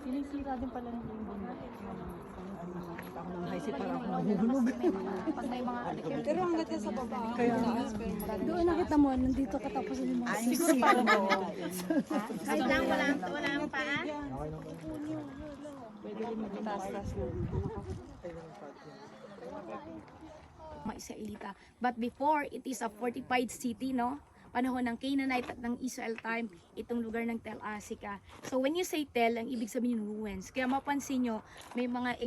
Sinisira din pala ng bundok. Naisip para ako nahuhulog. Pag may mga Pero ang ganda sa baba. Kaya Doon nakita mo, nandito katapos yung mga siguro para mo. Kahit lang walang paa. Pwede rin magtaas-taas na. Mga Israelita. But before, it is a fortified city, no? Panahon ng Canaanite at ng Israel time, itong lugar ng Tel Asica. So when you say Tel, ang ibig sabihin yung ruins. Kaya mapansin nyo, may mga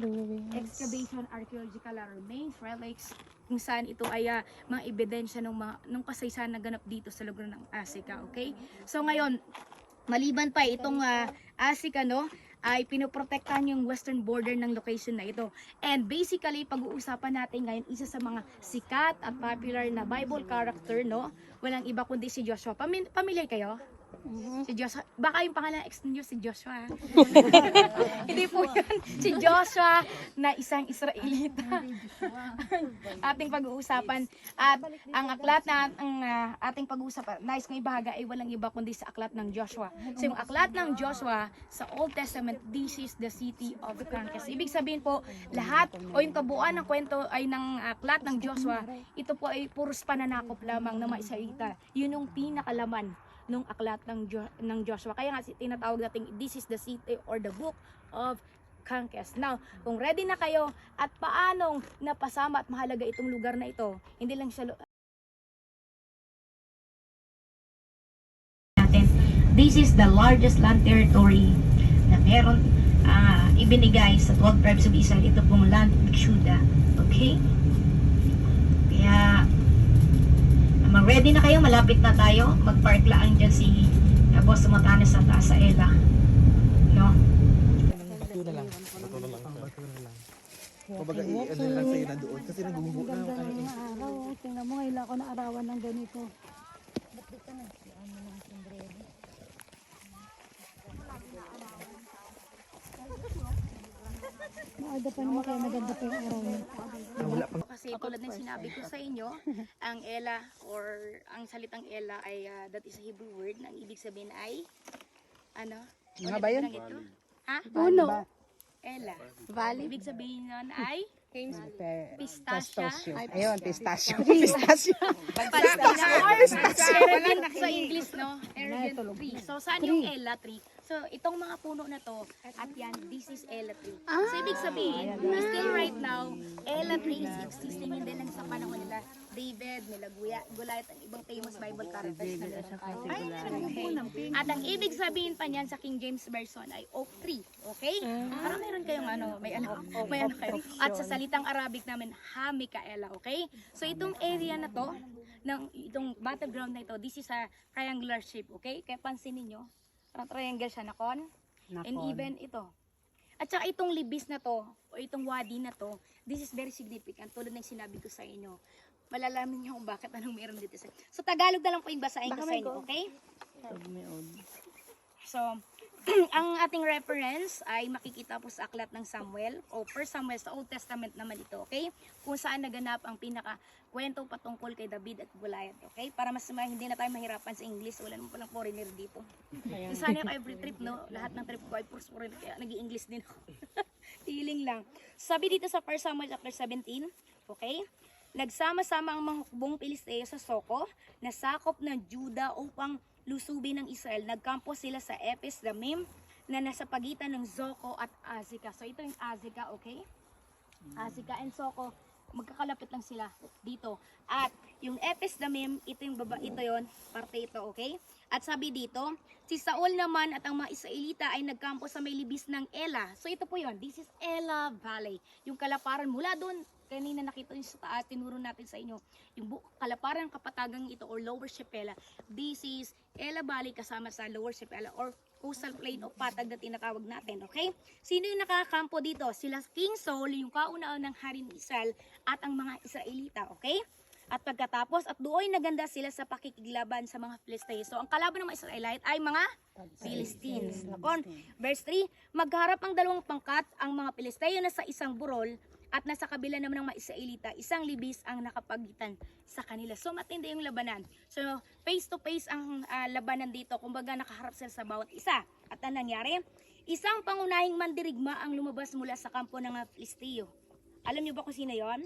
excavation, archaeological remains, relics, kung saan ito ay mga ebidensya ng kasaysayan na ganap dito sa lugar ng Asica, okay? So ngayon, maliban pa itong Asica, no, ay pinoprotektahan yung western border ng location na ito. And basically, pag-uusapan natin ngayon, isa sa mga sikat at popular na Bible character, no? Walang iba kundi si Joshua. Familiar kayo? Si Joshua. Baka yung pangalan ex ninyo si Joshua. Hindi po yan. Si Joshua na isang Israelita. Ating pag-uusapan. At ang aklat na ating pag-uusapan, nais kong ibahaga ay walang iba kundi sa aklat ng Joshua. So yung aklat ng Joshua sa Old Testament, this is the city of Canaan. Ibig sabihin po, lahat o yung kabuuan ng kwento ay ng aklat ng Joshua, ito po ay puros pananakop lamang ng mga Israelita. Yun yung pinakalaman nung aklat ng Joshua. Kaya nga tinatawag natin, this is the city or the book of Canaan. Now, kung ready na kayo at paanong napasama at mahalaga itong lugar na ito, hindi lang siya natin. This is the largest land territory na meron ibinigay sa 12 tribes of Israel. Ito pong land of Judah. Okay? Kaya ready na kayo, malapit na tayo. Magparklaan dyan si Boss Matanes sa taas sa Ela. No? Bato na lang. Bato na lang. Bato na lang. Kumbaga, ano lang sa'yo na doon. Kasi naguguho na. ganda ng mga araw. Tingnan mo, ngayon ako naarawan ng ganito. Maaga pa naman kaya maganda pa yung araw niya. Kasi tulad ng sinabi ko sa inyo, ang Ela or ang salitang Ela ay that is a Hebrew word na ang ibig sabihin ay ano? Mga ba yun? Ha? Puno. Ela. Valley. Ibig sabihin nun ay pistachio. Ayun, pistachio. Pistachio. Sa English, no? Arabian tree. So, saan yung Ela tree? So, itong mga puno na to, at yan, this is Ela tree. So, ibig sabihin, still right now, Ela tree is existing hindi lang sa panahon nila David, nila Goliath, ang ibang famous Bible characters na meron. At ang ibig sabihin pa niyan sa King James Version ay oak tree. Okay? Para meron kayong may ano kayo. At sa salitang Arabic namin, ha Mikaela. Okay? So, itong area na to, itong battleground na ito, this is a triangular shape. Okay? Kaya pansinin nyo, triangle siya na kon. And even ito. At saka itong libis na to, o itong wadi na to, this is very significant. Tulad ng sinabi ko sa inyo. Malalaman niyo kung bakit anong meron dito. So, Tagalog na lang po yung basahin ko sa inyo, okay? So, ang ating reference ay makikita po sa aklat ng Samuel o 1 Samuel sa Old Testament naman ito, okay? Kung saan naganap ang pinaka-kwento patungkol kay David at Goliath, okay? Para mas hindi na tayo mahirapan sa English, wala naman palang foreigner dito. Sana yung every trip, no? Lahat ng trip ko ay puro foreigner, kaya nag-i-English din ako. Feeling lang. Sabi dito sa 1 Samuel chapter 17, okay? Nagsama-sama ang mga hukbong Pilisteo sa Soko, na sakop ng Juda upang lusubin ng Israel. Nagkampo sila sa Ephes Damim na nasa pagitan ng Soko at Azekah. So ito yung Azekah, okay? Azekah and Soko, magkakalapit lang sila dito. At yung Ephes Damim, ito yon, parte ito, okay? At sabi dito, si Saul naman at ang mga Israelita ay nagkampo sa may libis ng Ela. So ito po yon, this is Ela Valley. Yung kalaparan mula doon, kanina nakita nyo sa taas, tinuro natin sa inyo, yung kalaparan ng kapatagang ito or Lower Shepela. This is Ela Valley kasama sa Lower Shepela or coastal plain o patag na tinatawag natin, okay? Sino yung nakakampo dito? Sila King Saul, yung kauna-unang hari ng Israel at ang mga Israelita, okay? At pagkatapos, at doon naganda sila sa pakikiglaban sa mga Philistines. So, ang kalaban ng mga Israelite ay mga Philistines. Verse 3, magharap ang dalawang pangkat, ang mga Pilisteo na sa isang burol At nasa kabila naman ng mga Israelita, isang libis ang nakapagitan sa kanila. So matindi yung labanan. So face to face ang labanan dito. Kumbaga nakaharap sila sa bawat isa. At ang nangyari? Isang pangunahing mandirigma ang lumabas mula sa kampo ng Filisteo. Alam niyo ba kung sino yon?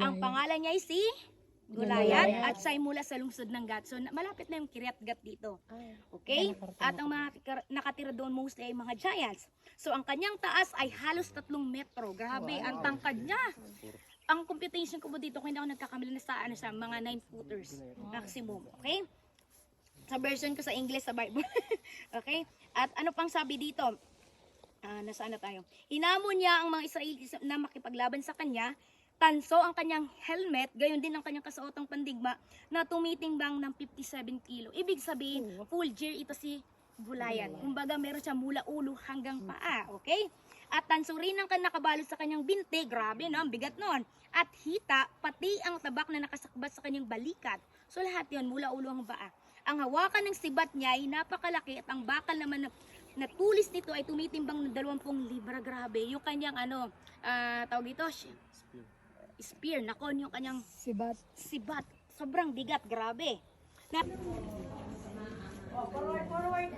Ang pangalan niya ay si Goliath at siya ay mula sa lungsod ng Gat. So malapit na yung Kiryat Gat dito. Okay? At ang mga nakatira doon mostly ay mga giants. So ang kanyang taas ay halos 3 metro. Grabe, ang tangkad niya. Ang computation ko po dito, kung hindi ako nagkakamali na sa mga 9 footers maximum. Okay? Sa version ko sa English sa Bible. Okay? At ano pang sabi dito? Nasaan na tayo? Hinamon niya ang mga Israelites na makipaglaban sa kanya. Tanso ang kanyang helmet, gayon din ang kanyang kasuotang pandigma na tumitimbang ng 57 kilo. Ibig sabihin, full gear ito si Goliath. Kumbaga meron siya mula ulo hanggang paa, okay? At tanso rin ang nakabalot sa kanyang binte, grabe no, ang bigat noon. At hita, pati ang tabak na nakasakbat sa kanyang balikat. So lahat yon mula ulo hanggang paa. Ang hawakan ng sibat niya ay napakalaki at ang bakal naman na tulis nito ay tumitimbang ng 20 libra, grabe. Yung kanyang tawag ito, spear, nakon yung kanyang Sibat. sobrang bigat, grabe. Forward.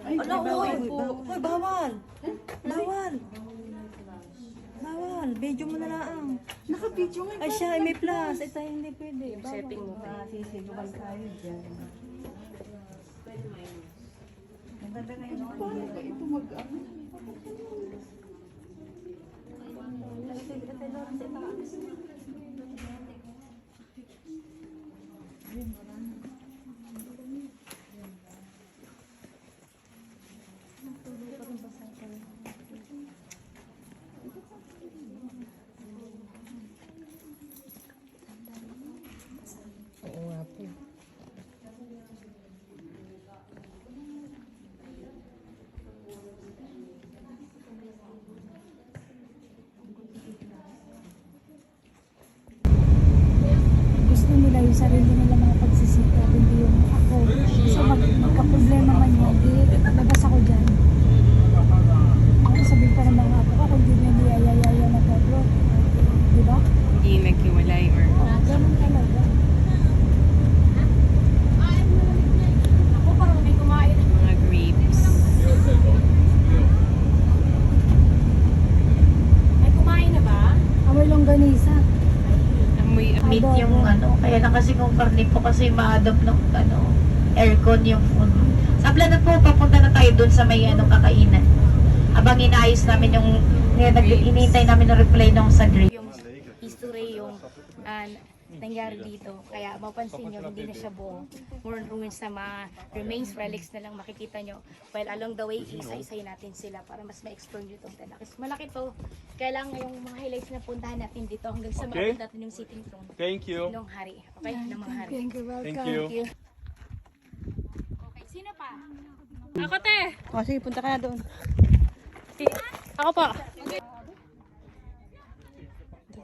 Ay, bawal. Hoy, bawal. Video mo na lang. Naka-video nga. Ay, siya, may plus. Ito hindi pwede. Setting mo. Sisiguban tayo dyan. Oo nga po. Gusto nila yung sarili nila mga pagsisika, hindi yung ako. So magka-problema man yun, di labas ako dyan. Ako sabihin pa ng mga apo ko, kung hindi niya niyayayaya na todo. Di ba? Hindi naghiwalay or... Ganun talaga. Ako parang may kumain. mga grapes. May kumain na ba? Amoy longganisa. Amoy Meat yung kaya lang kasi kung karne po kasi ma-adapt ng aircon yung food. Sa Planat po, papunta na tayo dun sa may kakainan. Habang inaayos namin yung, hinihintay namin ng reply nung sa grade. Yung history, yung nangyari dito. Kaya mapansin nyo, hindi na siya buo. More on ruins na mga remains, relics na lang makikita nyo. While along the way, isa-isay natin sila para mas ma-explore nyo itong Tel Akis. Malaki to. Kaya lang yung mga highlights na puntahan natin dito hanggang sa maabot natin yung sitting throne. Thank you. Ng hari. Okay? Ng mga hari. Thank you, welcome. Thank you. Thank you. Okay, sino pa? Ako te! O sige, punta ka na doon. Ako po. The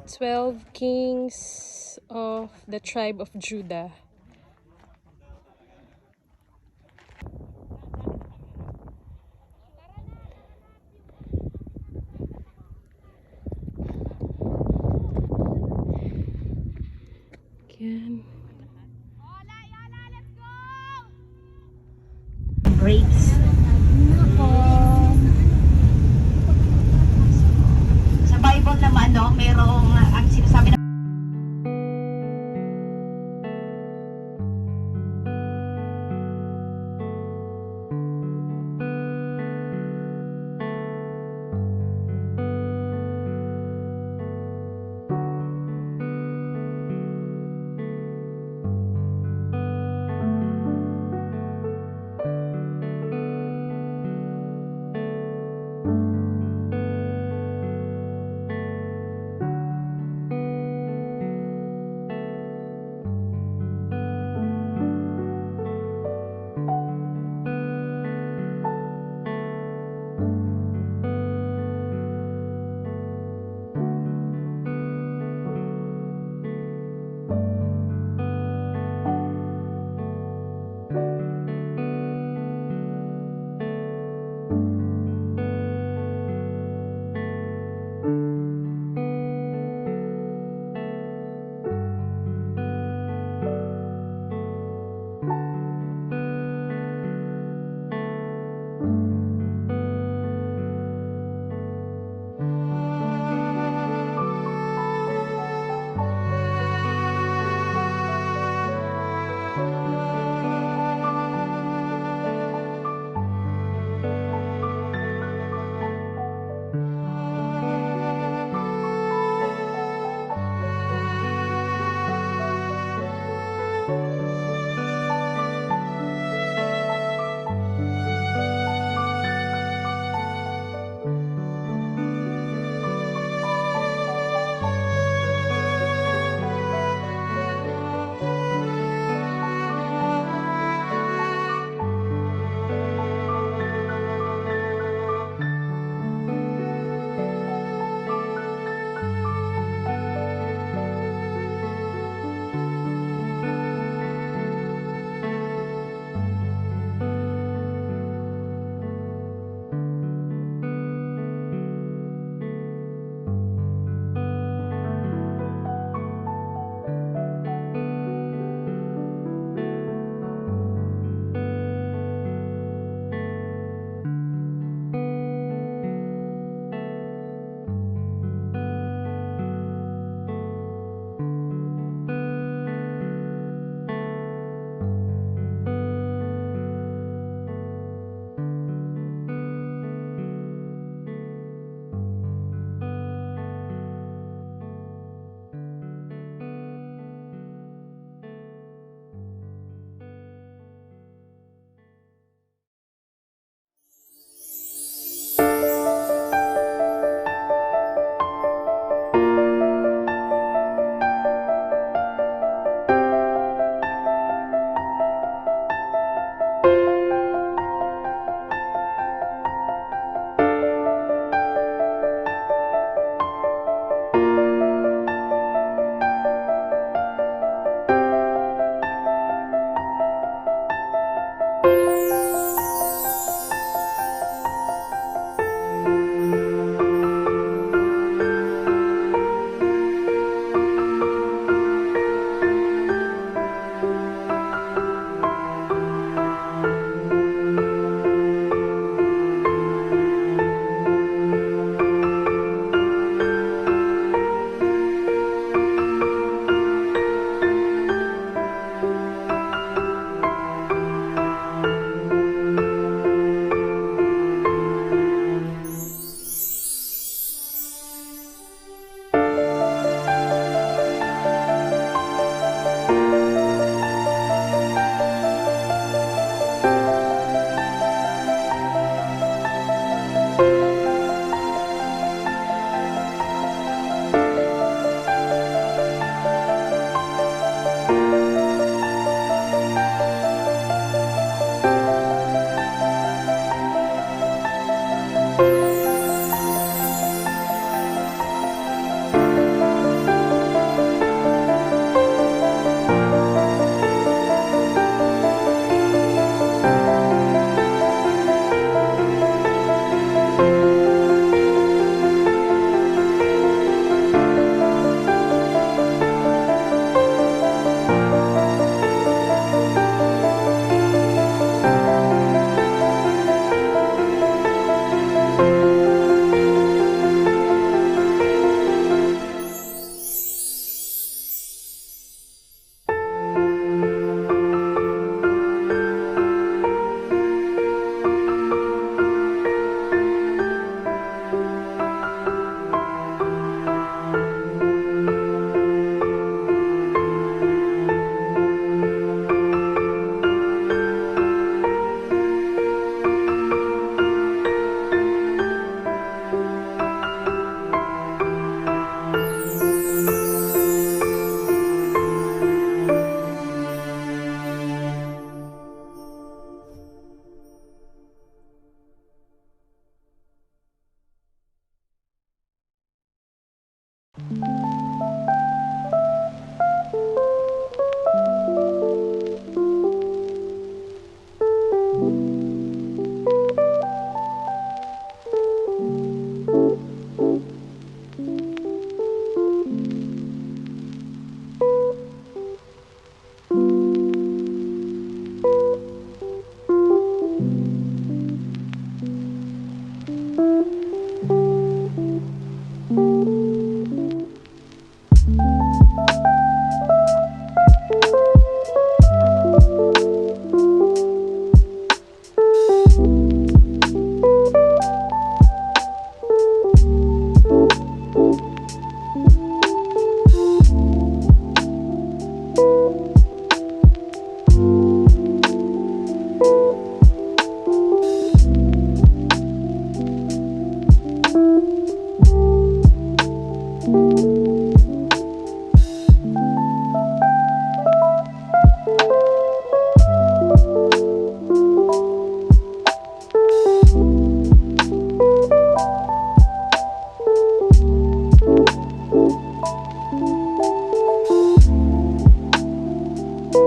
12 kings of the tribe of Judah. Again. Grapes. Sa Bible naman, merong ang sinasabi na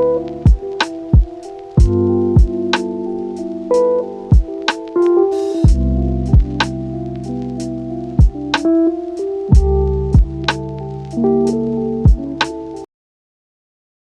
Thank you.